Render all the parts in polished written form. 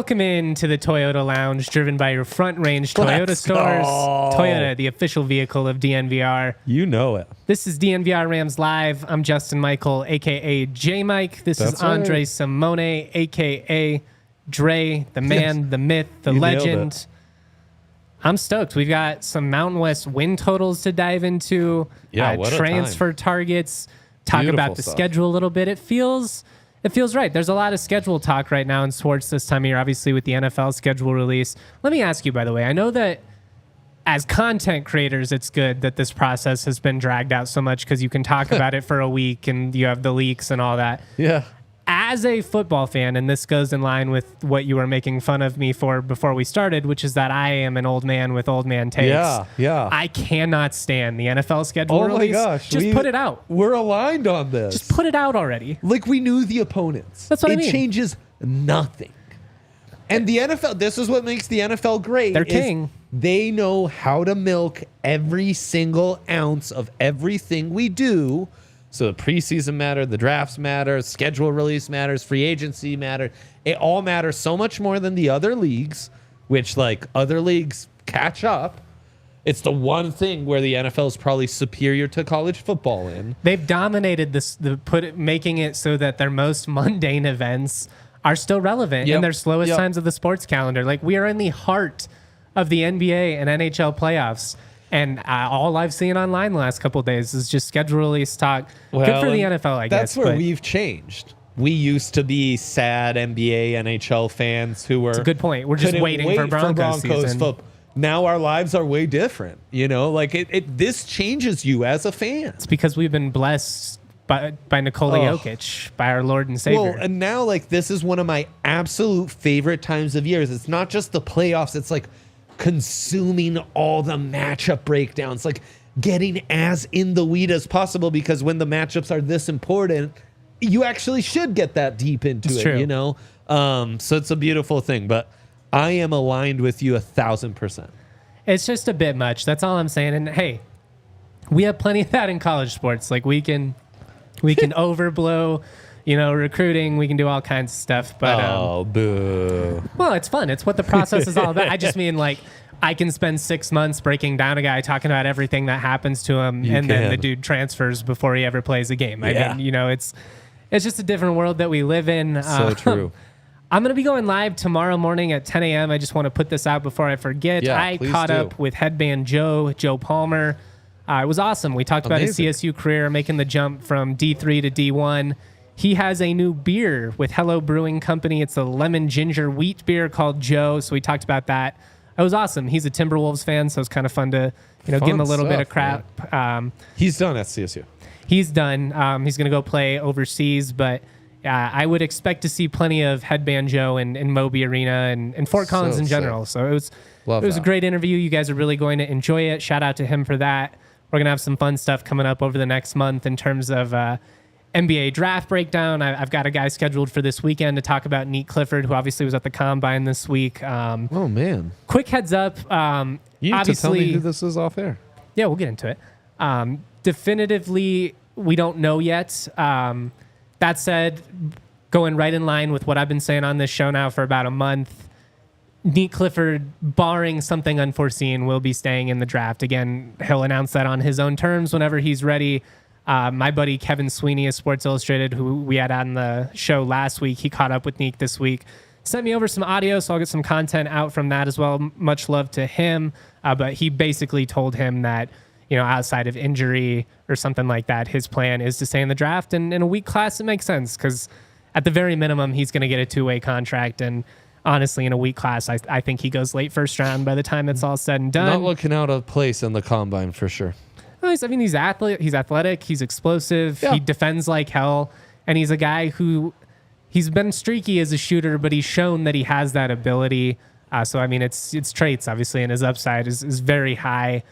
Welcome in to the Toyota Lounge, driven by your Front Range Toyota stores. Toyota, the official vehicle of DNVR. You know it. This is DNVR Rams Live. I'm Justin Michael, a.k.a. J-Mike. This is Andre Simone, a.k.a. Dre, the man, the myth, the legend. I'm stoked. We've got some Mountain West win totals to dive into. Yeah, what a transfer targets. Talk about the schedule a little bit. It feels right. There's a lot of schedule talk right now in sports this time of year, obviously with the NFL schedule release. Let me ask you, by the way, I know that as content creators, it's good that this process has been dragged out so much because you can talk about it for a week and you have the leaks and all that. Yeah. As a football fan, and this goes in line with what you were making fun of me for before we started, which is that I am an old man with old man takes. Yeah. I cannot stand the NFL schedule release. Oh my gosh. Just put it out. We're aligned on this. Just put it out already. Like we knew the opponents. That's what I mean. It changes nothing. And the NFL, this is what makes the NFL great. They're king. They know how to milk every single ounce of everything we do. So the preseason matter, the drafts matter, schedule release matters, free agency matter. It all matters so much more than the other leagues, which like other leagues catch up. It's the one thing where the NFL is probably superior to college football in. They've dominated this, making it so that their most mundane events are still relevant in their slowest times of the sports calendar. Like we are in the heart of the NBA and NHL playoffs. And all I've seen online the last couple of days is just schedule release talk. Well, good for the NFL, I guess. That's where we've changed. We used to be sad NBA, NHL fans who were... That's a good point. We're just waiting for Broncos season. Football. Now our lives are way different. You know, like this changes you as a fan. It's because we've been blessed by Nikola Jokic, by our Lord and Savior. Well, and now like this is one of my absolute favorite times of years. It's not just the playoffs. It's like consuming all the matchup breakdowns, like getting as in the weed as possible, because when the matchups are this important, you actually should get that deep into it, you know? So it's a beautiful thing, but I am aligned with you 1,000%. It's just a bit much. That's all I'm saying. And hey, we have plenty of that in college sports. Like we can overblow, recruiting, we can do all kinds of stuff, but boo. Well, it's fun. It's what the process is all about. I just mean like I can spend 6 months breaking down a guy, talking about everything that happens to him, then the dude transfers before he ever plays a game. I mean, it's just a different world that we live in. So true. I'm going to be going live tomorrow morning at 10 a.m. I just want to put this out before I forget. Yeah, I caught up with Headband Joe Palmer. It was awesome. We talked about his CSU career, making the jump from D3 to D1. He has a new beer with Hello Brewing Company. It's a lemon ginger wheat beer called Joe. So we talked about that. It was awesome. He's a Timberwolves fan, so it's kind of fun to give him a little bit of crap. He's done at CSU. He's done. He's going to go play overseas, but I would expect to see plenty of Headband Joe in Moby Arena and Fort Collins in general. So it was a great interview. You guys are really going to enjoy it. Shout out to him for that. We're going to have some fun stuff coming up over the next month in terms of NBA draft breakdown. I've got a guy scheduled for this weekend to talk about Neat Clifford, who obviously was at the Combine this week. Oh, man. Quick heads up. You need to tell me who this is off air. Yeah, we'll get into it. Definitively, we don't know yet. That said, going right in line with what I've been saying on this show now for about a month, Neat Clifford, barring something unforeseen, will be staying in the draft. Again, he'll announce that on his own terms whenever he's ready. My buddy Kevin Sweeney of Sports Illustrated, who we had on the show last week, he caught up with Neek this week, sent me over some audio, so I'll get some content out from that as well. Much love to him. But he basically told him that, outside of injury or something like that, his plan is to stay in the draft. And in a weak class, it makes sense because at the very minimum, he's going to get a 2-way contract. And honestly, in a weak class, I think he goes late first round by the time it's all said and done. Not looking out of place in the Combine for sure. He's athletic, he's explosive, he defends like hell, and he's a guy who he's been streaky as a shooter, but he's shown that he has that ability. So I mean, it's traits obviously, and his upside is very high.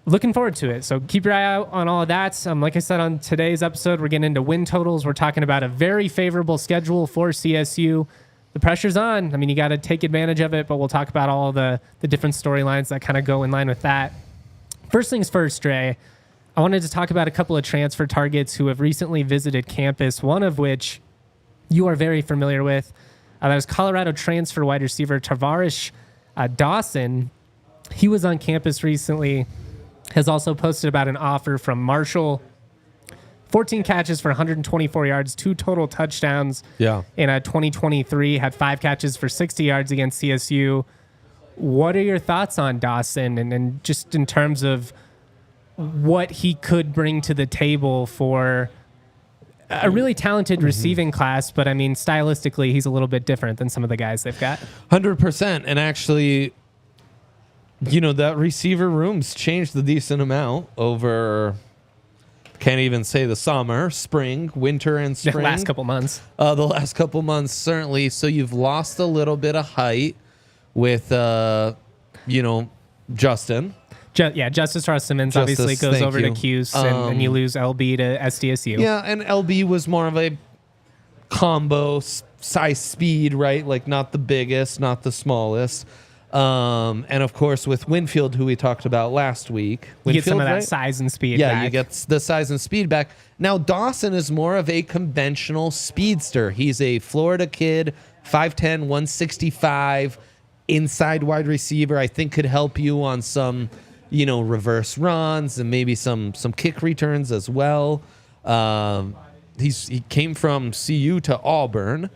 Looking forward to it. So keep your eye out on all of that. Like I said on today's episode, we're getting into win totals. We're talking about a very favorable schedule for CSU. The pressure's on. I mean, you got to take advantage of it, but we'll talk about all the different storylines that kind of go in line with that. First things first, Dre, I wanted to talk about a couple of transfer targets who have recently visited campus, one of which you are very familiar with. There's Colorado transfer wide receiver Tavares Dawson. He was on campus recently, has also posted about an offer from Marshall. 14 catches for 124 yards, 2 total touchdowns in 2023, had 5 catches for 60 yards against CSU. What are your thoughts on Dawson and just in terms of what he could bring to the table for a really talented receiving class? But I mean, stylistically, he's a little bit different than some of the guys they've got. 100%. And actually, that receiver room's changed a decent amount over... Can't even say the summer, spring, winter, and spring. The last couple months. The last couple months, certainly. So you've lost a little bit of height with, Justin. Justice Ross Simmons obviously goes over to Cuse, and you lose LB to SDSU. Yeah, and LB was more of a combo size speed, right? Like not the biggest, not the smallest. And of course with Winfield, who we talked about last week, you get some of that size and speed back. You get the size and speed back. Now Dawson is more of a conventional speedster. He's a Florida kid, 5'10", 165, inside wide receiver. I think could help you on some, reverse runs and maybe some kick returns as well. He came from CU to Auburn,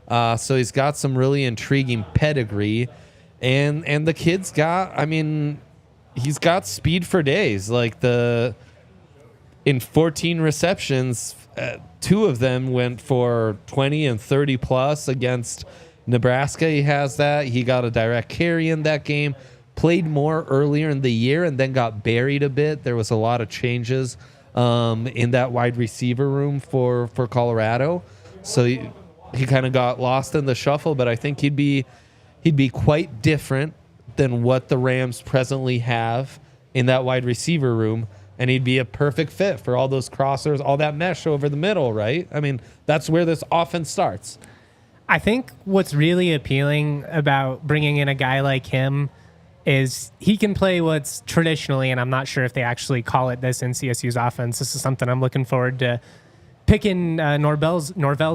so he's got some really intriguing pedigree. And the kid's he's got speed for days. Like in 14 receptions, 2 of them went for 20 and 30 plus against Nebraska. He has that. He got a direct carry in that game, played more earlier in the year and then got buried a bit. There was a lot of changes in that wide receiver room for Colorado. So he kind of got lost in the shuffle, but I think he'd be quite different than what the Rams presently have in that wide receiver room, and he'd be a perfect fit for all those crossers, all that mesh over the middle, right? I mean, that's where this offense starts. I think what's really appealing about bringing in a guy like him is he can play what's traditionally, and I'm not sure if they actually call it this in CSU's offense. This is something I'm looking forward to picking Norvell's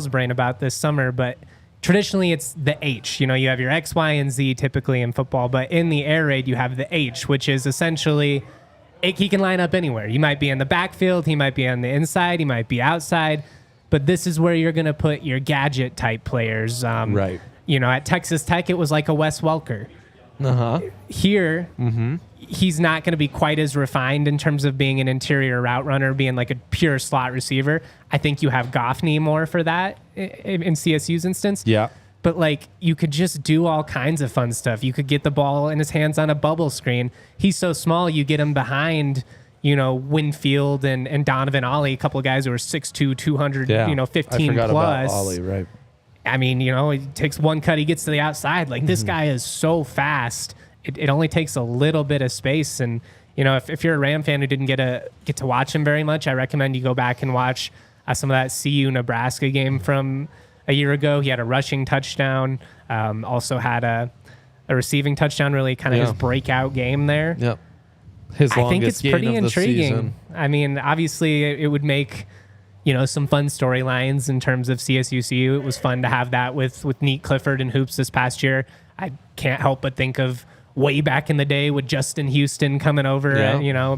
brain about this summer, but traditionally, it's the H. You have your X, Y, and Z typically in football, but in the air raid, you have the H, which is essentially he can line up anywhere. You might be in the backfield, he might be on the inside, he might be outside, but this is where you're going to put your gadget type players. Right. At Texas Tech, it was like a Wes Welker. Here, he's not going to be quite as refined in terms of being an interior route runner, being like a pure slot receiver. I think you have Goffney more for that in CSU's instance. Yeah. But you could just do all kinds of fun stuff. You could get the ball in his hands on a bubble screen. He's so small, you get him behind, Winfield and Donovan Ollie, a couple of guys who are 6'2", 200, 15 I forgot plus. about Ollie, right. I mean, he takes one cut, he gets to the outside. This guy is so fast. It only takes a little bit of space. And, if you're a Ram fan who didn't get to watch him very much, I recommend you go back and watch some of that CU Nebraska game from a year ago. He had a rushing touchdown, also had a receiving touchdown, really kind of his breakout game there. Yep. His longest I think it's pretty game of the intriguing. season. I mean, obviously it would make some fun storylines in terms of CSU CU. It was fun to have that with Neat Clifford and Hoops this past year. I can't help but think of way back in the day with Justin Houston coming over,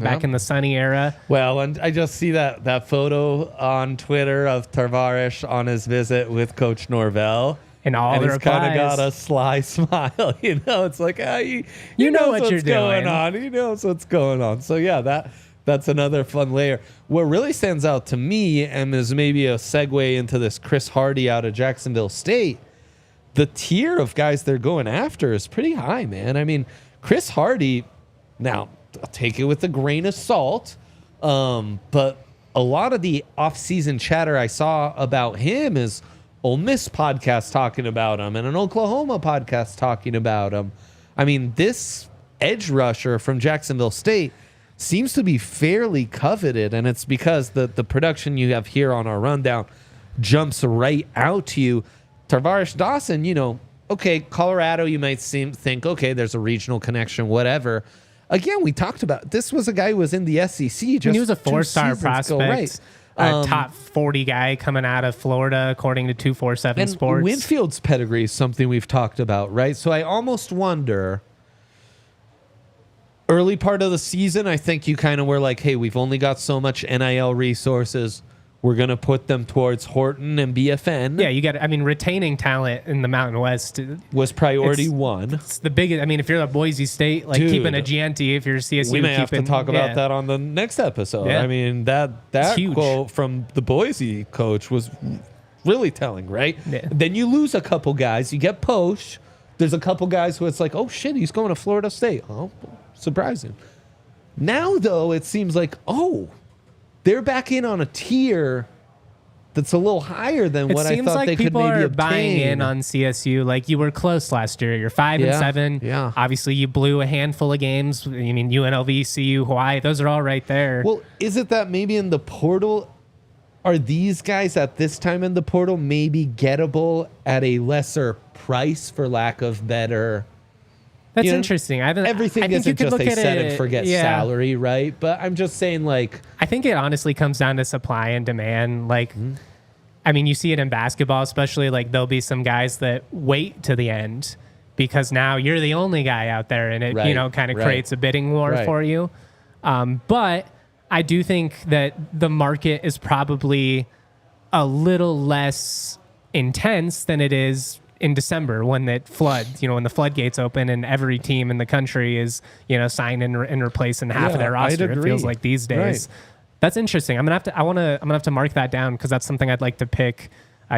back in the Sunny era. Well, and I just see that photo on Twitter of Tavares on his visit with Coach Norvell. And all the he's kind of replies. got a sly smile, It's like, you know what you're going doing. on. He knows what's going on. So, yeah, that's another fun layer. What really stands out to me, and is maybe a segue into this Chris Hardy out of Jacksonville State, the tier of guys they're going after is pretty high, man. I mean, Chris Hardy, now, I'll take it with a grain of salt, but a lot of the offseason chatter I saw about him is Ole Miss podcast talking about him and an Oklahoma podcast talking about him. I mean, this edge rusher from Jacksonville State seems to be fairly coveted, and it's because the production you have here on our rundown jumps right out to you. Tavares Dawson, okay, Colorado, you might think, okay, there's a regional connection, whatever. Again, we talked about this was a guy who was in the SEC just he was a 4-star 2 seasons ago, prospect. top 40 guy coming out of Florida, according to 247 And Sports. Winfield's pedigree is something we've talked about, right? So I almost wonder, early part of the season, I think you kind of were like, hey, we've only got so much NIL resources. We're going to put them towards Horton and BFN. Yeah, you got. I mean, retaining talent in the Mountain West was priority one. It's the biggest. I mean, if you're at Boise State, like Dude, keeping a Gianti, if you're CSU, we may have to talk about yeah. that on the next episode. Yeah. I mean, that huge. quote from the Boise coach was really telling, right? Yeah. Then you lose a couple guys. You get Posh. There's a couple guys who it's like, oh shit, he's going to Florida State. Oh, surprising. Now though, it seems like, oh, they're back in on a tier that's a little higher than what I thought they could maybe obtain. It seems like people are buying in on CSU. Like, you were close last year. You're 5-7. Yeah. Obviously, you blew a handful of games. I mean, UNLV, CU, Hawaii. Those are all right there. Well, is it that maybe in the portal, are these guys at this time in the portal maybe gettable at a lesser price, for lack of better? That's interesting. Everything isn't just a set and forget salary, right? But I'm just saying, like, I think it honestly comes down to supply and demand. Like, I mean, you see it in basketball, especially. Like, there'll be some guys that wait to the end because now you're the only guy out there, and it kind of creates a bidding war for you. But I do think that the market is probably a little less intense than it is in December when it floods, when the floodgates open and every team in the country is, signing and replacing half of their roster. It feels like these days. Right. That's interesting. I'm gonna have to mark that down because that's something I'd like to pick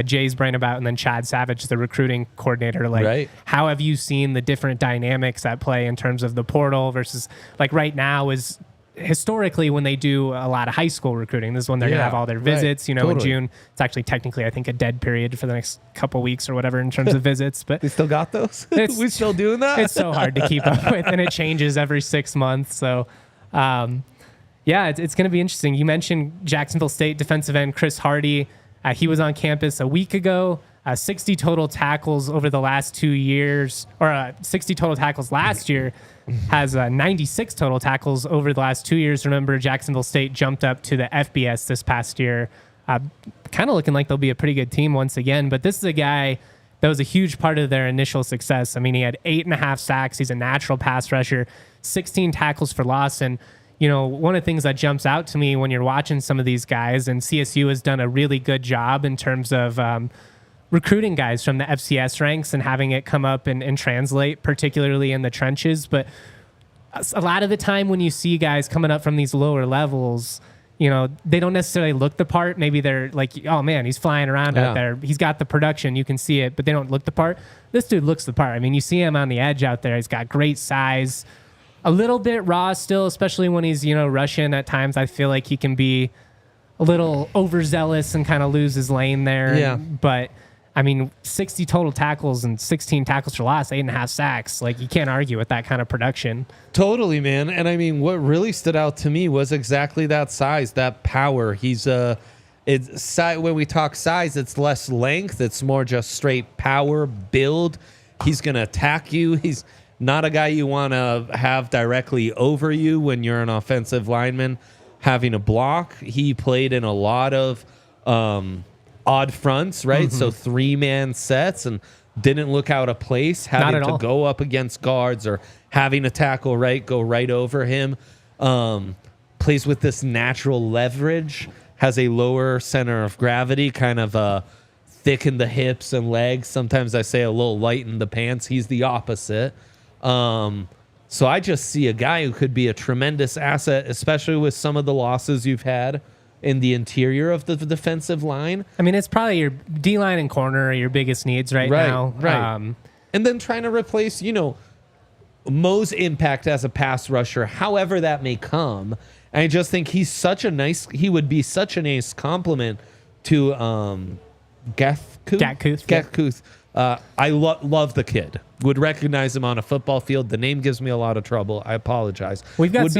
Jay's brain about, and then Chad Savage, the recruiting coordinator. Like, how have you seen the different dynamics at play in terms of the portal versus, like, right now is historically when they do a lot of high school recruiting, this is when they're going to have all their visits, in June. It's actually technically, I think, a dead period for the next couple weeks or whatever in terms of visits. But we still got those? We still doing that? It's so hard to keep up with, and it changes every 6 months. So, it's going to be interesting. You mentioned Jacksonville State defensive end Chris Hardy. He was on campus a week ago. 60 total tackles over the last 2 years, or 60 total tackles last year, has 96 total tackles over the last 2 years. Remember, Jacksonville State jumped up to the FBS this past year. Kind of looking like they'll be a pretty good team once again. But this is a guy that was a huge part of their initial success. I mean, he had 8.5 sacks. He's a natural pass rusher, 16 tackles for loss. And, one of the things that jumps out to me when you're watching some of these guys, and CSU has done a really good job in terms of recruiting guys from the FCS ranks and having it come up and translate, particularly in the trenches. But a lot of the time when you see guys coming up from these lower levels, they don't necessarily look the part. Maybe they're like, oh man, he's flying around out there. He's got the production. You can see it, but they don't look the part. This dude looks the part. I mean, you see him on the edge out there. He's got great size, a little bit raw still, especially when he's, rushing at times. I feel like he can be a little overzealous and kind of lose his lane there. Yeah. But I mean, 60 total tackles and 16 tackles for loss, 8.5 sacks. Like, you can't argue with that kind of production. Totally, man. And I mean, what really stood out to me was exactly that size, that power. He's when we talk size, it's less length. It's more just straight power, build. He's going to attack you. He's not a guy you want to have directly over you when you're an offensive lineman having a block. He played in a lot of odd fronts, right? So 3-man sets and didn't look out of place, having to go up against guards or having a tackle go right over him. Plays with this natural leverage, has a lower center of gravity, kind of thick in the hips and legs. Sometimes I say a little light in the pants. He's the opposite. So I just see a guy who could be a tremendous asset, especially with some of the losses you've had in the interior of the defensive line. I mean, it's probably your D-line and corner are your biggest needs right now. Right. And then trying to replace, Mo's impact as a pass rusher, however that may come. And I just think he would be such a nice compliment to Gatkuth. I love the kid. Would recognize him on a football field. The name gives me a lot of trouble. I apologize. We've got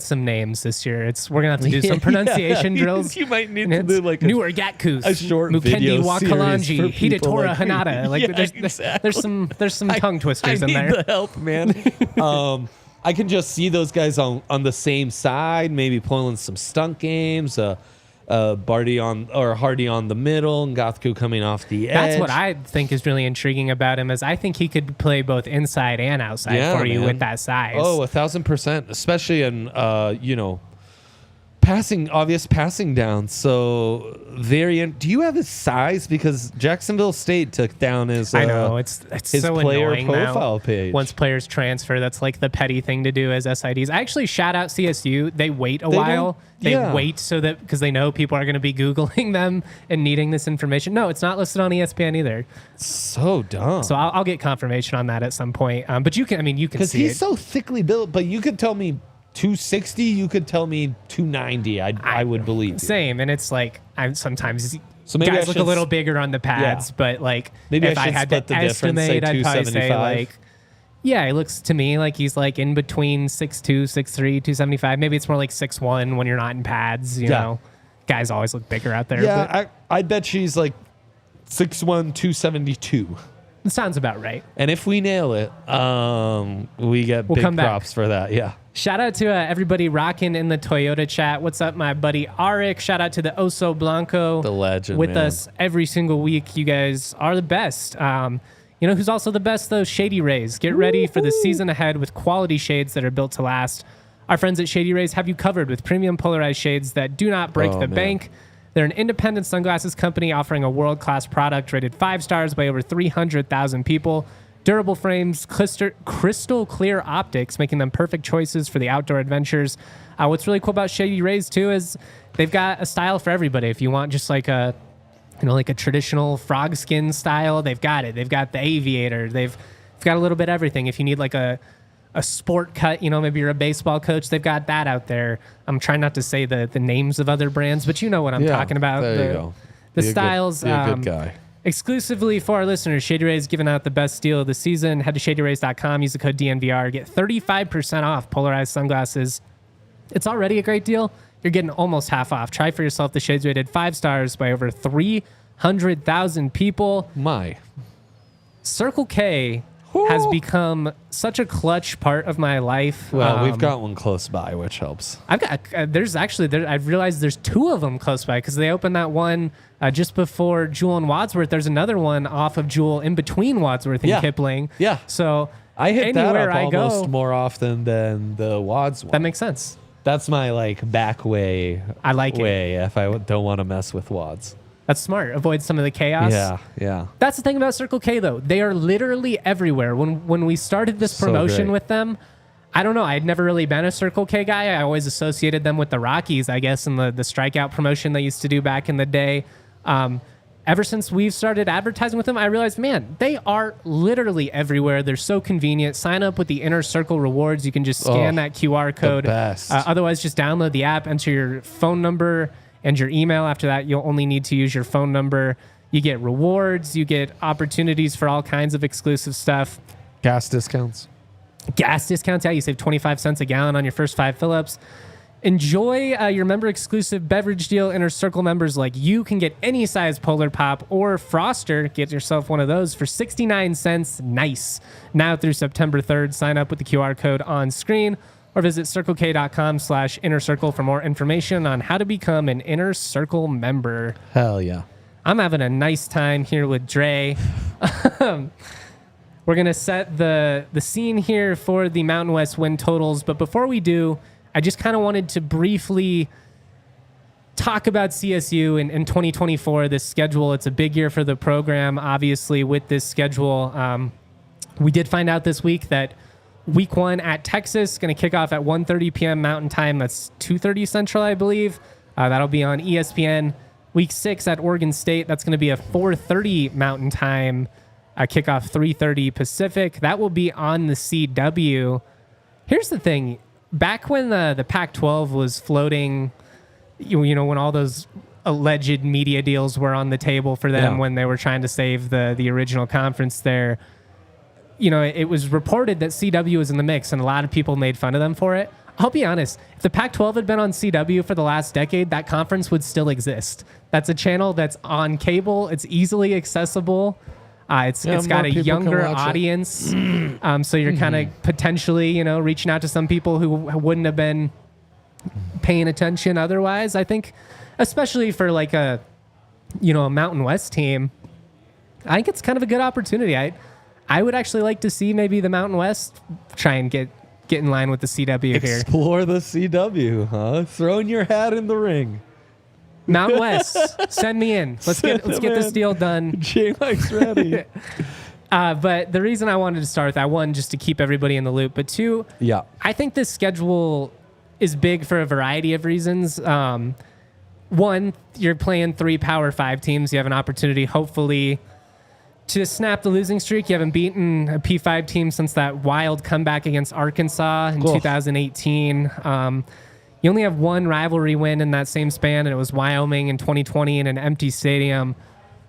some names this year. We're gonna have to do some pronunciation drills. You might need to do like Newer Gatkuth, a short video Wakalanji, Hidatora Hanada. Exactly. there's some tongue twisters in there. I need the help, man. I can just see those guys on the same side, maybe pulling some stunt games. Hardy on the middle, and Gothku coming off the edge. That's what I think is really intriguing about him. Is I think he could play both inside and outside for you with that size. Oh, 1,000%, especially in obvious passing down. So do you have his size? Because Jacksonville State took down his I know it's his so player annoying profile now. page. Once players transfer, that's like the petty thing to do as SIDs. I actually shout out CSU. They wait a while. They wait so that because they know people are going to be Googling them and needing this information. No, it's not listed on ESPN either. So dumb. So I'll get confirmation on that at some point. But you can see because he's so thickly built. But you could tell me 260, you could tell me 290. I would believe you. Same, and it's like sometimes maybe guys look a little bigger on the pads, but like maybe if I should had split to the difference, estimate, say I'd probably say 275. like he looks to me like he's like in between 6'2", 6'3", 275. Maybe it's more like 6'1" when you're not in pads. You know, guys always look bigger out there. Yeah, but I bet she's like 6'1", 272. it sounds about right. And if we nail it, we get big props for that. Yeah. Shout out to everybody rocking in the Toyota chat. What's up, my buddy Arik? Shout out to the Oso Blanco. The legend, with man. us every single week. You guys are the best. You know who's also the best, though? Shady Rays. Get ready for the season ahead with quality shades that are built to last. Our friends at Shady Rays have you covered with premium polarized shades that do not break the bank. They're an independent sunglasses company offering a world-class product rated 5 stars by over 300,000 people. Durable frames, crystal clear optics, making them perfect choices for the outdoor adventures. What's really cool about Shady Rays too is they've got a style for everybody. If you want just like a traditional frog skin style, they've got it. They've got the aviator. They've got a little bit of everything. If you need like a sport cut, maybe you're a baseball coach, they've got that out there. I'm trying not to say the names of other brands, but you know what I'm talking about. There you go. The styles. Be a good guy. Exclusively for our listeners, Shady Rays giving out the best deal of the season. Head to shadyrays.com, use the code DNVR, get 35% off polarized sunglasses. It's already a great deal. You're getting almost half off. Try for yourself the shades rated 5 stars by over 300,000 people. Circle K has become such a clutch part of my life. Well, we've got one close by, which helps. I've realized there's 2 of them close by because they opened that one just before Jewel and Wadsworth. There's another one off of Jewel in between Wadsworth and Kipling. Yeah. So I hit that up I almost go, more often than the Wads one. That makes sense. That's my back way. I like way if I don't want to mess with Wads. That's smart. Avoid some of the chaos. Yeah. That's the thing about Circle K, though. They are literally everywhere. When we started this promotion with them, I don't know. I'd never really been a Circle K guy. I always associated them with the Rockies, I guess, and the strikeout promotion they used to do back in the day. Ever since we've started advertising with them, I realized, man, they are literally everywhere. They're so convenient. Sign up with the Inner Circle Rewards. You can just scan that QR code. The best. Otherwise, just download the app, enter your phone number and your email. After that, you'll only need to use your phone number. You get rewards. You get opportunities for all kinds of exclusive stuff. Gas discounts. Yeah, you save 25 cents a gallon on your first 5 fill-ups. Enjoy your member-exclusive beverage deal. Inner Circle members like you can get any size Polar Pop or Froster. Get yourself one of those for 69 cents. Nice. Now through September 3rd, sign up with the QR code on screen or visit circlek.com/innercircle for more information on how to become an Inner Circle member. Hell yeah. I'm having a nice time here with Dre. We're going to set the scene here for the Mountain West win totals. But before we do, I just kind of wanted to briefly talk about CSU in 2024, this schedule. It's a big year for the program, obviously, with this schedule. We did find out this week that Week 1 at Texas, going to kick off at 1:30 p.m. Mountain Time. That's 2:30 Central, I believe. That'll be on ESPN. Week 6 at Oregon State, that's going to be a 4:30 Mountain Time kickoff, 3:30 Pacific. That will be on the CW. Here's the thing. Back when the Pac-12 was floating, you know, when all those alleged media deals were on the table for them when they were trying to save the original conference there, you know, it was reported that CW was in the mix, and a lot of people made fun of them for it. I'll be honest, if the Pac-12 had been on CW for the last decade, that conference would still exist. That's a channel that's on cable. It's easily accessible. It's got a younger audience. So you're kind of potentially, you know, reaching out to some people who wouldn't have been paying attention otherwise. I think especially for like a Mountain West team. I think it's kind of a good opportunity. I would actually like to see maybe the Mountain West try and get in line with the CW here. Explore the CW, huh? Throwing your hat in the ring. Mountain West, send me in. Let's get this deal done. J-Mike's ready. But the reason I wanted to start with that, one, just to keep everybody in the loop, but two, Yeah. I think this schedule is big for a variety of reasons. One, you're playing 3 Power 5 teams. You have an opportunity, hopefully, to snap the losing streak. You haven't beaten a P5 team since that wild comeback against Arkansas in 2018. You only have one rivalry win in that same span, and it was Wyoming in 2020 in an empty stadium.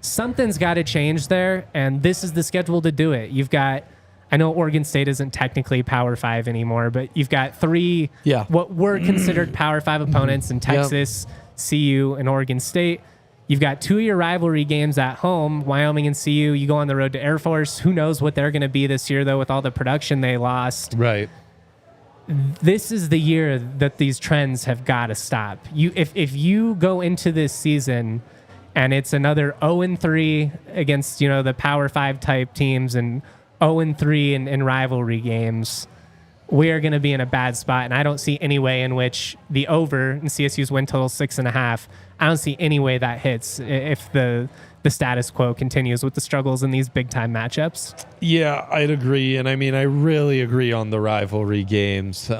Something's got to change there, and this is the schedule to do it. You've got, I know Oregon State isn't technically Power 5 anymore, but you've got 3 what were considered Power 5 opponents in Texas, CU, and Oregon State. You've got 2 of your rivalry games at home, Wyoming and CU. You go on the road to Air Force. Who knows what they're going to be this year, though, with all the production they lost. Right. This is the year that these trends have got to stop. If you go into this season and it's another 0-3 against the Power 5 type teams and 0-3 in rivalry games, we are going to be in a bad spot. And I don't see any way in which the over in CSU's win total 6.5. I don't see any way that hits if the status quo continues with the struggles in these big time matchups. Yeah, I'd agree. And I mean, I really agree on the rivalry games.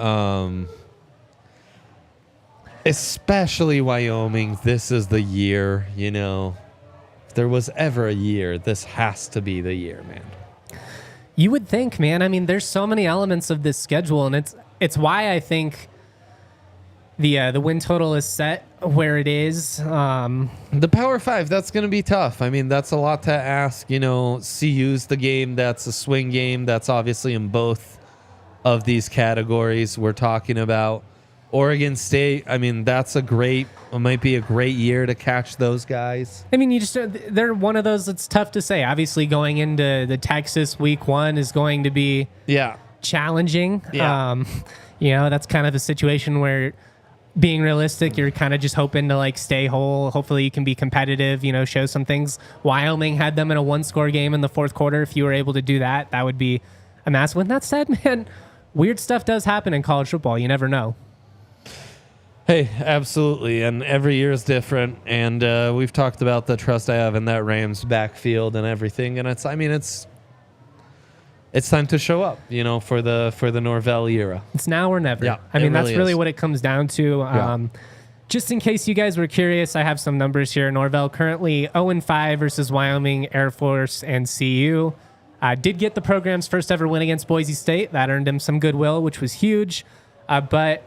Especially Wyoming. This is the year, if there was ever a year, this has to be the year, man. You would think, man. I mean, there's so many elements of this schedule, and it's why I think the win total is set where it is. The Power 5, that's going to be tough. I mean, that's a lot to ask. CU's the game that's a swing game. That's obviously in both of these categories we're talking about. Oregon State, I mean, it might be a great year to catch those guys. I mean, they're one of those that's tough to say. Obviously, going into the Texas week 1 is going to be challenging. Yeah. That's kind of a situation where, being realistic, you're kind of just hoping to stay whole. Hopefully you can be competitive, show some things. Wyoming had them in a 1-score game in the fourth quarter. If you were able to do that, that would be a massive win. That said, man, weird stuff does happen in college football. You never know. Hey, absolutely. And every year is different. And we've talked about the trust I have in that Rams backfield and everything. And it's time to show up, for the Norvell era. It's now or never. Yeah, I mean, that's really is. what it comes down to. Just in case you guys were curious, I have some numbers here. Norvell currently 0-5 versus Wyoming, Air Force, and CU. Did get the program's first ever win against Boise State. That earned him some goodwill, which was huge. But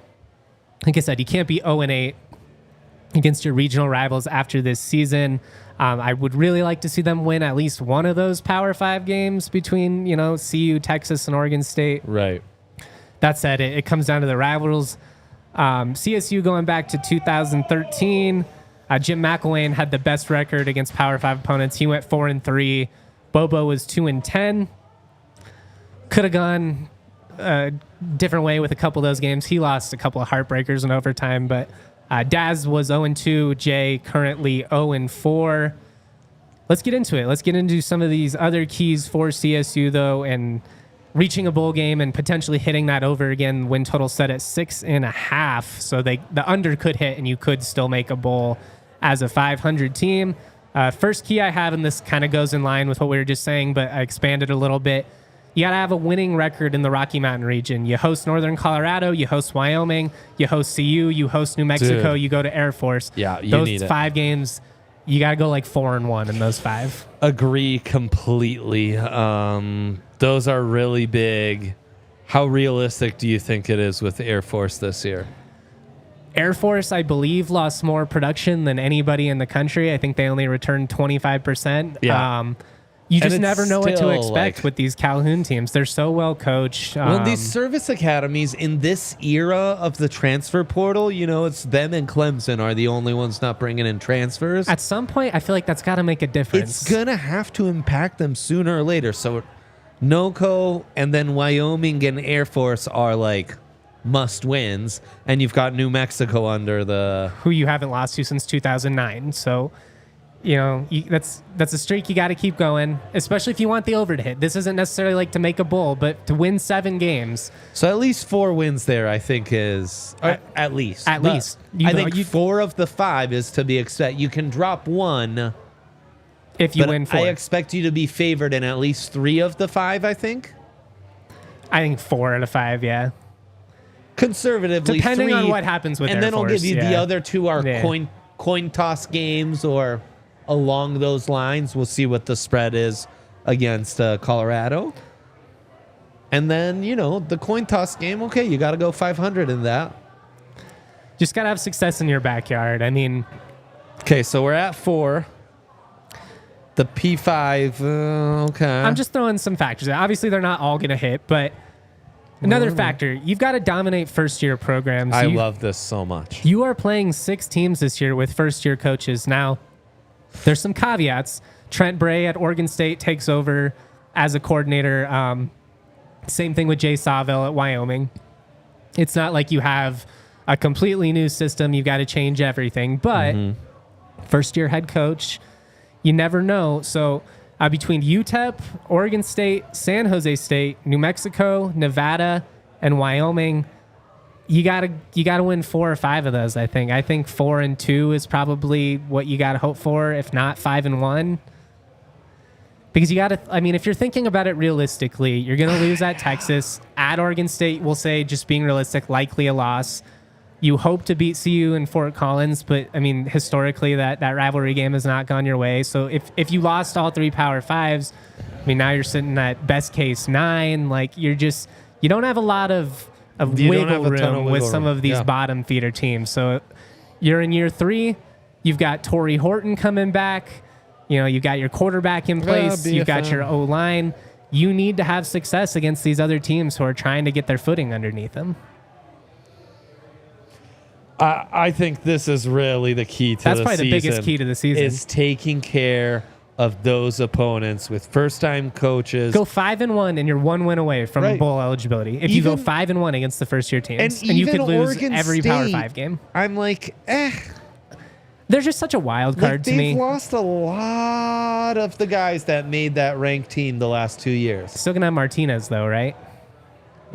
like I said, you can't be 0-8 against your regional rivals after this season. I would really like to see them win at least one of those Power 5 games between, CU, Texas, and Oregon State. Right. That said, it comes down to the rivals. CSU going back to 2013. Jim McElwain had the best record against Power 5 opponents. He went 4-3. Bobo was 2-10. Could have gone a different way with a couple of those games. He lost a couple of heartbreakers in overtime, but Daz was 0-2. Jay currently 0-4. Let's get into it. Let's get into some of these other keys for CSU, though, and reaching a bowl game and potentially hitting that over again. Win total set at 6.5. So the under could hit, and you could still make a bowl as a 500 team. First key I have, and this kind of goes in line with what we were just saying, but I expanded a little bit. You got to have a winning record in the Rocky Mountain region. You host Northern Colorado, you host Wyoming, you host CU, you host New Mexico, you go to Air Force. Yeah, those need 5 games, you got to go 4-1 in those 5. Agree completely. Those are really big. How realistic do you think it is with Air Force this year? Air Force, I believe, lost more production than anybody in the country. I think they only returned 25%. Yeah. You just never know what to expect with these Calhoun teams. They're so well coached. Well, these service academies in this era of the transfer portal, it's them and Clemson are the only ones not bringing in transfers. At some point, I feel like that's got to make a difference. It's going to have to impact them sooner or later. So NOCO and then Wyoming and Air Force are must wins, and you've got New Mexico under the who you haven't lost to since 2009. So, that's a streak you got to keep going, especially if you want the over to hit. This isn't necessarily like to make a bowl, but to win 7 games. So at least 4 wins there, I think is at least. At least. I think 4 of the 5 is to be expected. You can drop 1 if you win 4. I expect you to be favored in at least 3 of the 5, I think. I think 4 out of 5, yeah. Conservatively, depending 3, on what happens with and Air then I'll Force, give you the other 2 are Yeah. coin toss games or along those lines. We'll see what the spread is against Colorado. And then, the coin toss game, okay, you got to go 500 in that. Just got to have success in your backyard. I mean, okay, so we're at 4. The P5, okay. I'm just throwing some factors out. Obviously, they're not all going to hit, but another factor, you've got to dominate first-year programs. I love this so much. You are playing 6 teams this year with first-year coaches. Now, there's some caveats. Trent Bray at Oregon State takes over as a coordinator. Same thing with Jay Norvell at Wyoming. It's not like you have a completely new system. You've got to change everything. But first-year head coach, you never know. So between UTEP, Oregon State, San Jose State, New Mexico, Nevada, and Wyoming, you gotta win 4 or 5 of those. I think 4 and 2 is probably what you gotta hope for, if not 5 and 1. Because you gotta. I mean, if you're thinking about it realistically, you're gonna lose at Texas, at Oregon State. We'll say, just being realistic, likely a loss. You hope to beat CU in Fort Collins, but I mean, historically, that rivalry game has not gone your way. So if you lost all 3 Power 5s, I mean, now you're sitting at best case 9. Like you don't have a lot of wiggle room with some of these bottom feeder teams. So you're in year 3. You've got Torrey Horton coming back. You've got your quarterback in place. You've got your O-line. You need to have success against these other teams who are trying to get their footing underneath them. I think this is really the key to That's the season. probably the biggest key to the season. Is taking care of those opponents with first-time coaches. Go 5 and 1, and you're 1 win away from bowl eligibility. If you go 5 and 1 against the first-year teams, and you could lose Oregon every State, Power 5 game. I'm like, They're just such a wild card to me. They've lost a lot of the guys that made that ranked team the last 2 years. Still gonna have Martinez though, right?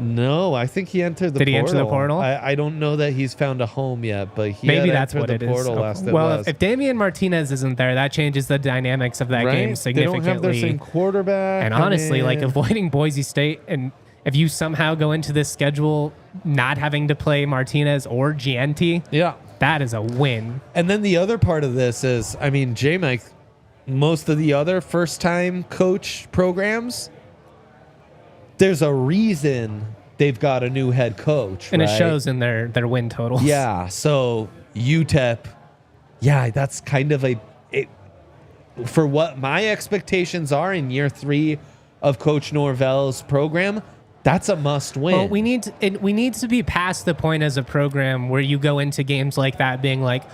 No, I think he entered the portal. Did he enter the portal? I don't know that he's found a home yet, but he maybe had that's entered what the it is. portal last it was. If Damian Martinez isn't there, that changes the dynamics of that game significantly. They don't have their same quarterback. And honestly, like avoiding Boise State, and if you somehow go into this schedule not having to play Martinez or Gianti, that is a win. And then the other part of this is, I mean, J-Mike, most of the other first-time coach programs, there's a reason they've got a new head coach, and right? it shows in their win totals. Yeah, so UTEP, that's kind of for what my expectations are in year 3 of Coach Norvell's program, that's a must win. Well, we need to be past the point as a program where you go into games like that being like,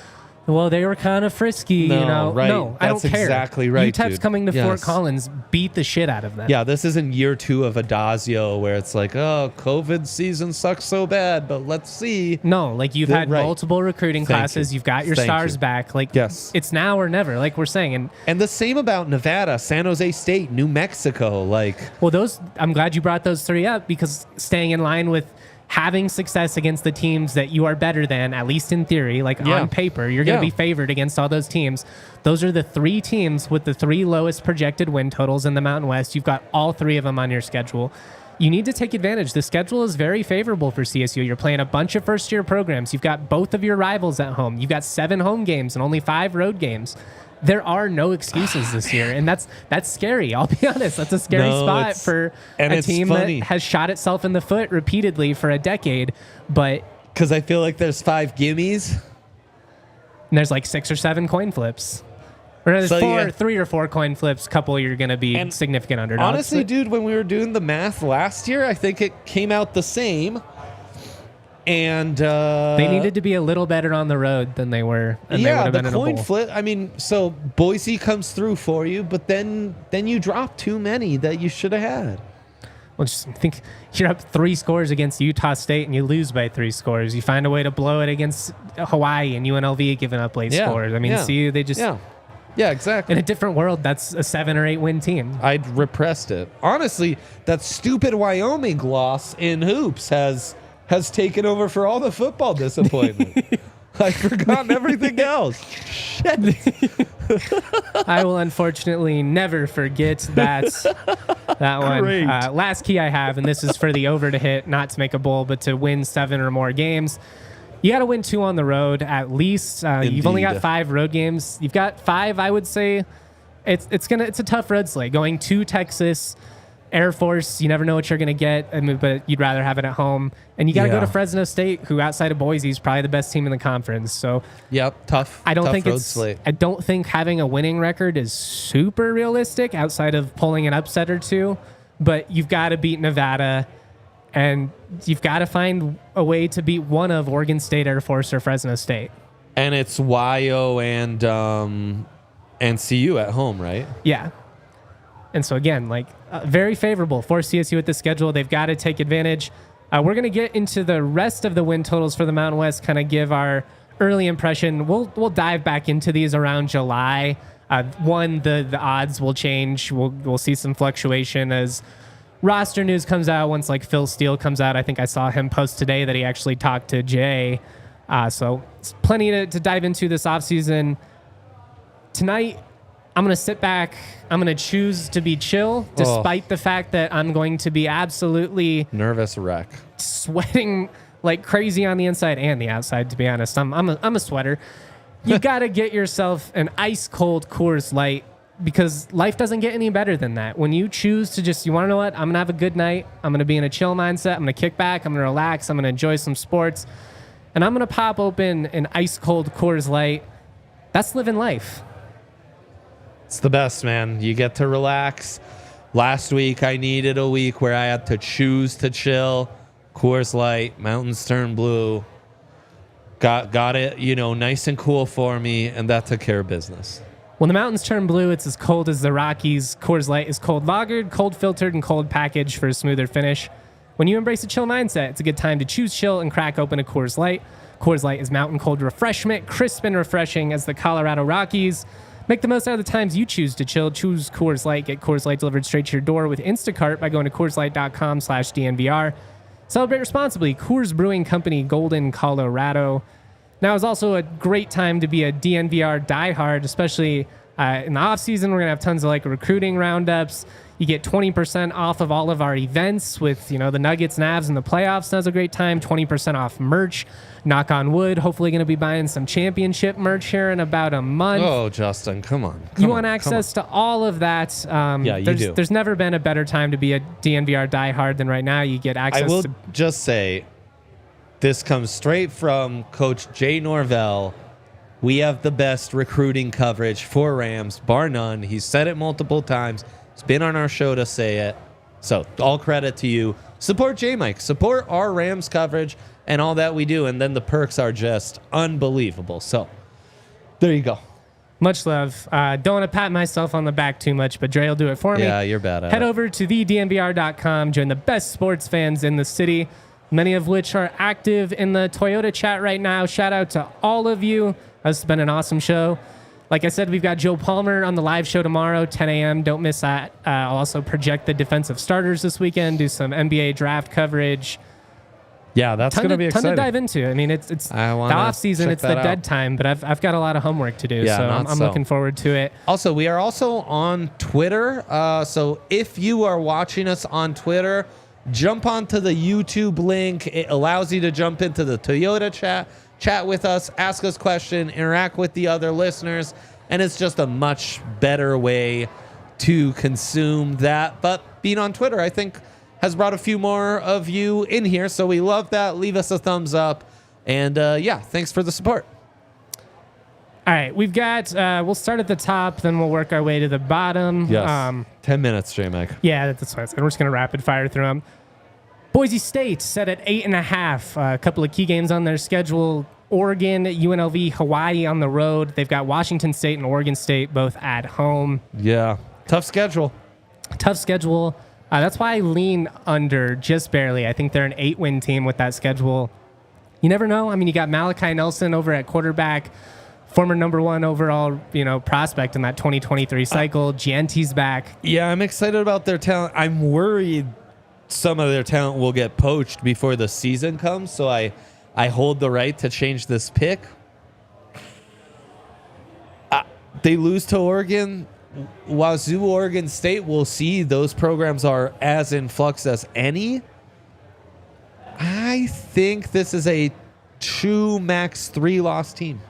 well, they were kind of frisky, Right. No, I don't care. That's exactly right, UTEP's dude. coming to Fort Collins, beat the shit out of them. Yeah, this isn't year 2 of Adazio where it's like, oh, COVID season sucks so bad, but let's see. No, like you've had multiple recruiting classes. You've got your stars back. Like, it's now or never, like we're saying. And the same about Nevada, San Jose State, New Mexico. I'm glad you brought those 3 up, because staying in line with having success against the teams that you are better than, at least in theory, on paper, you're going to be favored against all those teams. Those are the 3 teams with the 3 lowest projected win totals in the Mountain West. You've got all 3 of them on your schedule. You need to take advantage. The schedule is very favorable for CSU. You're playing a bunch of first-year programs. You've got both of your rivals at home. You've got 7 home games and only 5 road games. There are no excuses this year, and that's scary. I'll be honest. That's a scary spot for a team that has shot itself in the foot repeatedly for a decade. But because I feel like there's 5 gimmies, and there's like 6 or 7 coin flips. Or there's 3 or 4 coin flips. Couple you're going to be significant underdogs. Honestly, dude, when we were doing the math last year, I think it came out the same. And they needed to be a little better on the road than they were. And they would have been in a bowl. Coin flip. I mean, so Boise comes through for you, but then you drop too many that you should have had. Well, just think you're up 3 scores against Utah State and you lose by 3 scores. You find a way to blow it against Hawaii and UNLV giving up late scores. I mean, see, they just... Yeah, exactly. In a different world, that's a 7 or 8 win team. I'd repressed it. Honestly, that stupid Wyoming loss in hoops has taken over for all the football disappointment. I've forgotten everything else. Shit. I will unfortunately never forget that one. Great. Last key I have, and this is for the over to hit, not to make a bowl, but to win 7 or more games. You got to win 2 on the road at least. You've only got 5 road games. You've got 5, I would say. It's a tough road slate. Going to Texas, Air Force, you never know what you're going to get, but you'd rather have it at home. And you got to go to Fresno State, who outside of Boise is probably the best team in the conference. So tough. I don't tough think slate. I don't think having a winning record is super realistic outside of pulling an upset or 2. But you've got to beat Nevada. And you've got to find a way to beat one of Oregon State, Air Force, or Fresno State. And it's YO and CU at home, right? Yeah. And so, again, very favorable for CSU with the schedule. They've got to take advantage. We're going to get into the rest of the win totals for the Mountain West, kind of give our early impression. We'll dive back into these around July. The odds will change. We'll see some fluctuation as roster news comes out. Once Phil Steele comes out, I think I saw him post today that he actually talked to Jay. So it's plenty to dive into this offseason. Tonight, I'm going to sit back. I'm going to choose to be chill, despite the fact that I'm going to be absolutely nervous wreck, sweating like crazy on the inside and the outside, to be honest. I'm a sweater. You got to get yourself an ice cold Coors Light, because life doesn't get any better than that. When you choose to you want to know what? I'm going to have a good night. I'm going to be in a chill mindset. I'm going to kick back. I'm going to relax. I'm going to enjoy some sports. And I'm going to pop open an ice cold Coors Light. That's living life. It's the best, man. You get to relax. Last week, I needed a week where I had to choose to chill. Coors Light, Mountains Turn Blue. Got it, nice and cool for me, and that took care of business. When the mountains turn blue, it's as cold as the Rockies. Coors Light is cold lagered, cold filtered, and cold packaged for a smoother finish. When you embrace a chill mindset, it's a good time to choose chill and crack open a Coors Light. Coors Light is mountain cold refreshment, crisp and refreshing as the Colorado Rockies. Make the most out of the times you choose to chill. Choose Coors Light. Get Coors Light delivered straight to your door with Instacart by going to CoorsLight.com/DNVR. Celebrate responsibly. Coors Brewing Company, Golden, Colorado. Now is also a great time to be a DNVR diehard, especially in the offseason. We're going to have tons of recruiting roundups. You get 20% off of all of our events with, the Nuggets, Navs, and the playoffs. Now's a great time. 20% off merch. Knock on wood. Hopefully going to be buying some championship merch here in about a month. Oh, Justin, come on. You want access to all of that. You do. There's never been a better time to be a DNVR diehard than right now. You get access I will just say, this comes straight from Coach Jay Norvell. We have the best recruiting coverage for Rams, bar none. He's said it multiple times. He's been on our show to say it. So all credit to you. Support J-Mike. Support our Rams coverage and all that we do. And then the perks are just unbelievable. So there you go. Much love. Don't want to pat myself on the back too much, but Dre will do it for me. Yeah, you're bad at Head it. over to thednvr.com. Join the best sports fans in the city, many of which are active in the Toyota chat right now. Shout out to all of you. This has been an awesome show. Like I said, we've got Joe Palmer on the live show tomorrow, 10 a.m. Don't miss that. I'll also project the defensive starters this weekend, do some NBA draft coverage. Yeah, that's going to be exciting. Ton to dive into. I mean, it's the off season. It's the dead time, but I've got a lot of homework to do. Yeah, so I'm looking forward to it. Also, we are also on Twitter. So if you are watching us on Twitter, jump onto the YouTube link. It allows you to jump into the Toyota chat with us, ask us questions, interact with the other listeners, and it's just a much better way to consume that. But being on Twitter, I think, has brought a few more of you in here, so we love that. Leave us a thumbs up, and thanks for the support. All right, we've got, we'll start at the top, then we'll work our way to the bottom. Yes, 10 minutes, J-Mike. Yeah, that's what I said. We're just going to rapid fire through them. Boise State set at 8.5. A couple of key games on their schedule. Oregon, UNLV, Hawaii on the road. They've got Washington State and Oregon State both at home. Yeah, tough schedule. That's why I lean under just barely. I think they're an 8-win team with that schedule. You never know. I mean, you got Malachi Nelson over at quarterback, former number 1 overall, prospect in that 2023 cycle. Gianti's back. Yeah, I'm excited about their talent. I'm worried some of their talent will get poached before the season comes, so I hold the right to change this pick. They lose to Oregon. Wazoo, Oregon State, we'll see. Those programs are as in flux as any. I think this is a 2 max 3 loss team.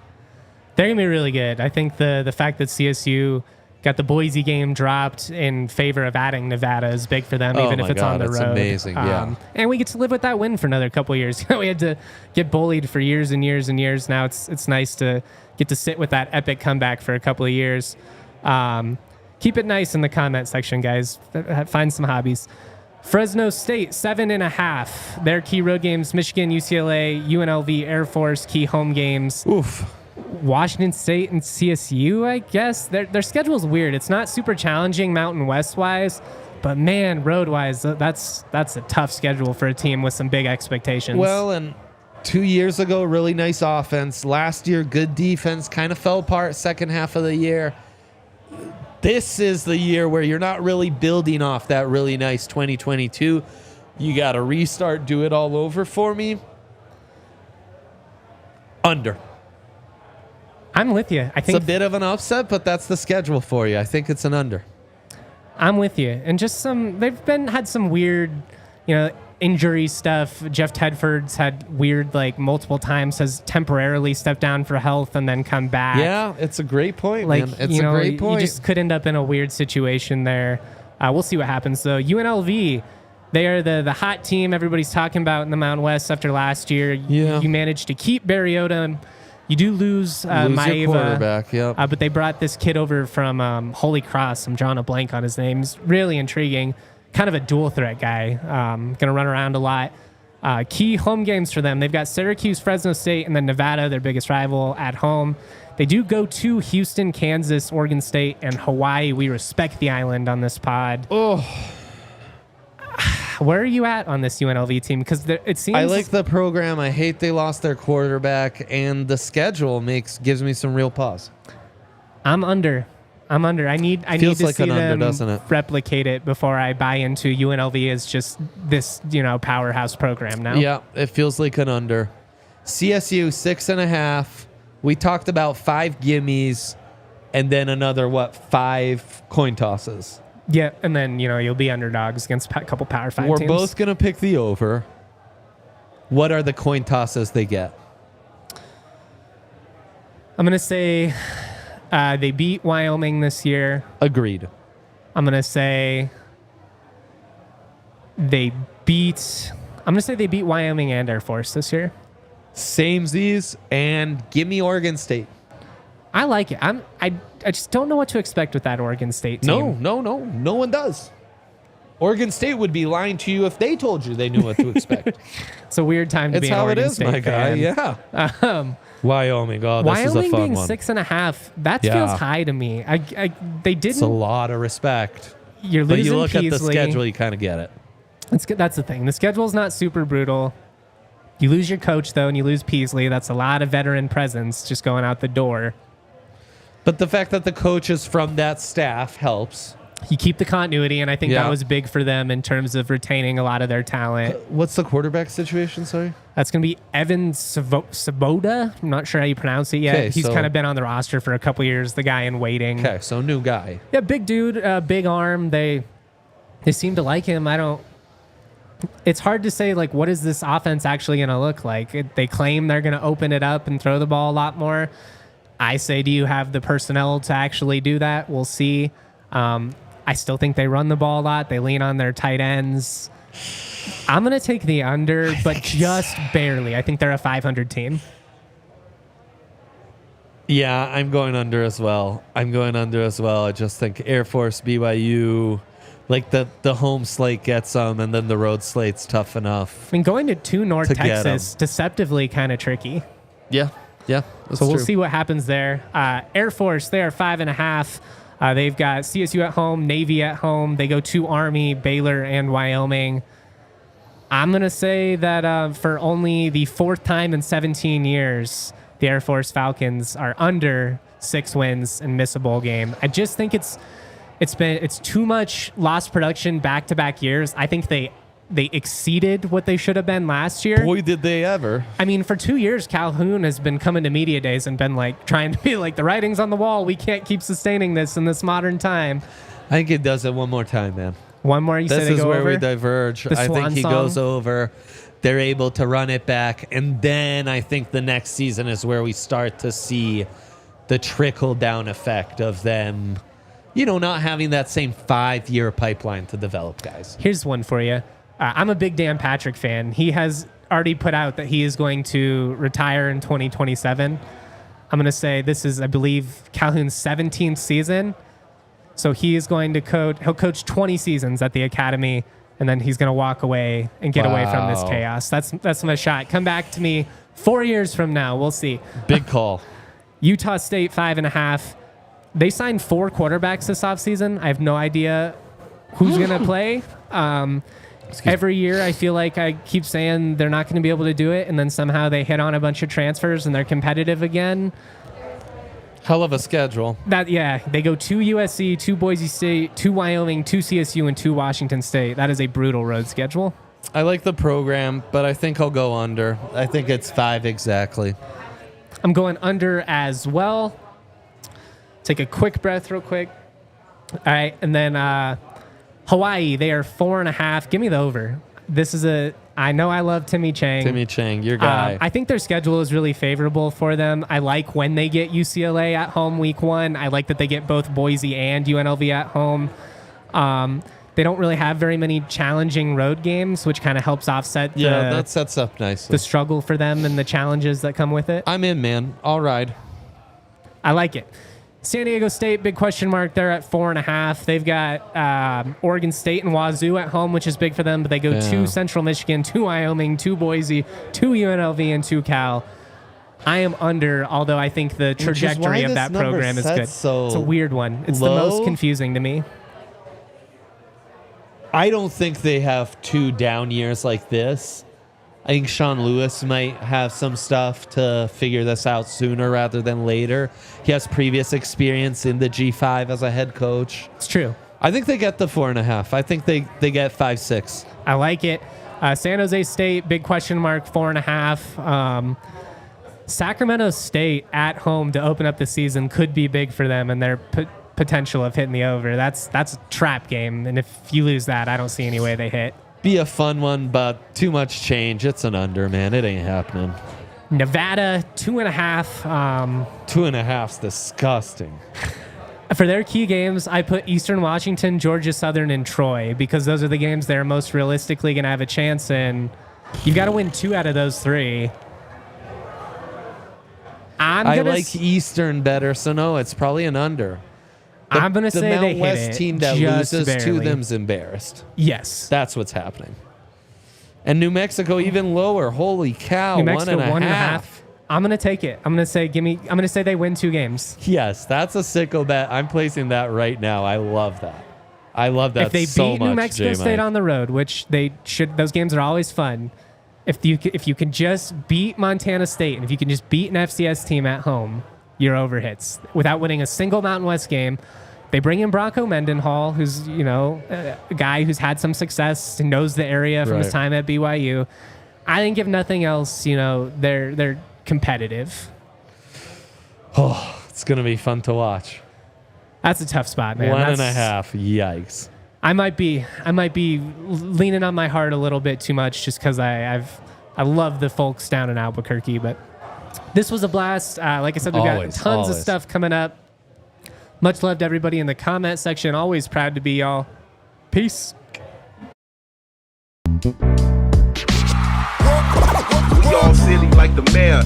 They're going to be really good. I think the fact that CSU got the Boise game dropped in favor of adding Nevada is big for them, even if it's on the road. That's amazing, yeah. And we get to live with that win for another couple of years. We had to get bullied for years and years and years. Now it's nice to get to sit with that epic comeback for a couple of years. Keep it nice in the comment section, guys. Find some hobbies. Fresno State, 7.5. Their key road games, Michigan, UCLA, UNLV, Air Force, key home games. Oof. Washington State and CSU, I guess. Their schedule's weird. It's not super challenging Mountain West-wise, but, man, road-wise, that's a tough schedule for a team with some big expectations. Well, and 2 years ago, really nice offense. Last year, good defense. Kind of fell apart second half of the year. This is the year where you're not really building off that really nice 2022. You got to restart, do it all over for me. Under. I'm with you. I think it's a bit of an upset, but that's the schedule for you. I think it's an under. I'm with you. And just they've had some weird, injury stuff. Jeff Tedford's had weird, multiple times has temporarily stepped down for health and then come back. Yeah, it's a great point, man. It's a great point. You just could end up in a weird situation there. We'll see what happens, though. UNLV, they are the hot team everybody's talking about in the Mountain West after last year. Yeah. You managed to keep Mariota. You do lose your Maeva, quarterback, yep. But they brought this kid over from Holy Cross. I'm drawing a blank on his name. He's really intriguing. Kind of a dual threat guy. Going to run around a lot. Key home games for them. They've got Syracuse, Fresno State, and then Nevada, their biggest rival, at home. They do go to Houston, Kansas, Oregon State, and Hawaii. We respect the island on this pod. Oh. Where are you at on this UNLV team? Because it seems... I like the program. I hate they lost their quarterback, and the schedule gives me some real pause. I'm under. I need to see them replicate it before I buy into UNLV as just this, powerhouse program now. Yeah, it feels like an under. CSU, 6.5. We talked about 5 gimmies and then another, 5 coin tosses. Yeah, and then, you'll be underdogs against a couple Power 5 teams. We're both going to pick the over. What are the coin tosses they get? I'm going to say they beat Wyoming this year. Agreed. I'm going to say they beat Wyoming and Air Force this year. Samesies, and give me Oregon State. I like it. I just don't know what to expect with that Oregon State team. No one does. Oregon State would be lying to you if they told you they knew what to expect. It's a weird time to be an Oregon State fan. It's how it is, my guy. Yeah. Wyoming. Oh, this is a fun one. Wyoming being 6.5. That feels high to me. They didn't. It's a lot of respect. You're losing But you look Peasley. at the schedule, you kind of get it. That's the thing. The schedule's not super brutal. You lose your coach, though, and you lose Peasley. That's a lot of veteran presence just going out the door. But the fact that the coach is from that staff helps. You keep the continuity, and I think that was big for them in terms of retaining a lot of their talent. What's the quarterback situation, sorry? That's going to be Evan Svoboda. I'm not sure how you pronounce it yet. He's kind of been on the roster for a couple years, the guy in waiting. Okay, so new guy. Yeah, big dude, big arm. They seem to like him. It's hard to say, what is this offense actually going to look like? They claim they're going to open it up and throw the ball a lot more. I say, do you have the personnel to actually do that? We'll see. I still think they run the ball a lot. They lean on their tight ends. I'm going to take the under, but just barely. I think they're a 500 team. Yeah, I'm going under as well. I just think Air Force, BYU, the home slate gets them, and then the road slate's tough enough. Going to North Texas, deceptively kind of tricky. Yeah, that's so we'll true. see what happens there. Air Force, they are 5.5. They've got CSU at home, Navy at home. They go to Army, Baylor, and Wyoming. I'm going to say that for only the fourth time in 17 years, the Air Force Falcons are under 6 wins and miss a bowl game. I just think it's too much lost production back-to-back years. I think they exceeded what they should have been last year. Boy, did they ever. I mean, for 2 years, Calhoun has been coming to media days and been like trying to be like, the writing's on the wall. We can't keep sustaining this in this modern time. I think it does it one more time, man. One more, you say they go over? This is where we diverge. I think he goes over. They're able to run it back. And then I think the next season is where we start to see the trickle-down effect of them, not having that same 5-year pipeline to develop guys. Here's one for you. I'm a big Dan Patrick fan. He has already put out that he is going to retire in 2027. I'm going to say this is, I believe, Calhoun's 17th season. So he is going to he'll coach 20 seasons at the academy, and then he's going to walk away and get away from this chaos. That's my shot. Come back to me 4 years from now. We'll see. Big call. Utah State, 5.5. They signed 4 quarterbacks this offseason. I have no idea who's going to play. Every year, I feel like I keep saying they're not going to be able to do it, and then somehow they hit on a bunch of transfers and they're competitive again. Hell of a schedule. They go to USC, to Boise State, to Wyoming, to CSU, and to Washington State. That is a brutal road schedule. I like the program, but I think I'll go under. I think it's 5 exactly. I'm going under as well. Take a quick breath real quick. All right, and then Hawaii, they are 4.5. Give me the over. I know I love Timmy Chang. Timmy Chang, your guy. I think their schedule is really favorable for them. I like when they get UCLA at home week 1. I like that they get both Boise and UNLV at home. They don't really have very many challenging road games, which kind of helps offset that sets up nicely. The struggle for them and the challenges that come with it. I'm in, man. I'll ride. I like it. San Diego State, big question mark. They're at 4.5. They've got Oregon State and Wazoo at home, which is big for them, but they go to Central Michigan, to Wyoming, to Boise, to UNLV, and to Cal. I am under, although I think the trajectory of that program is good. So it's a weird one. It's low. The most confusing to me. I don't think they have 2 down years like this. I think Sean Lewis might have some stuff to figure this out sooner rather than later. He has previous experience in the G5 as a head coach. It's true. I think they get the 4.5. I think they get 5-6. I like it. San Jose State, big question mark, 4.5. Sacramento State at home to open up the season could be big for them and their potential of hitting the over. That's a trap game, and if you lose that, I don't see any way they hit. Be a fun one, but too much change. It's an under, man. It ain't happening. Nevada, 2.5. 2.5's disgusting. For their key games, I put Eastern Washington, Georgia Southern, and Troy because those are the games they're most realistically going to have a chance in. You've got to win 2 out of those 3. I like Eastern better, so no, it's probably an under. I'm going to say the they Mount West hit it team that just loses barely. to them's embarrassed. Yes. That's what's happening. And New Mexico even lower. Holy cow, New Mexico, 1.5. I'm going to take it. I'm going to say they win 2 games. Yes, that's a sicko bet. I'm placing that right now. I love that. I love that so much, If they beat New Mexico State on the road, which they should, those games are always fun. If you can just beat Montana State, and if you can just beat an FCS team at home, you're over hits without winning a single Mountain West game. They bring in Bronco Mendenhall, who's a guy who's had some success and knows the area from his time at BYU. I think if nothing else, they're competitive. Oh, it's gonna be fun to watch. That's a tough spot, man. 1.5. Yikes. I might be leaning on my heart a little bit too much just because I love the folks down in Albuquerque, but this was a blast. Like I said, we've got tons of stuff coming up. Much love to everybody in the comment section. Always proud to be y'all. Peace. We all silly like the mayor.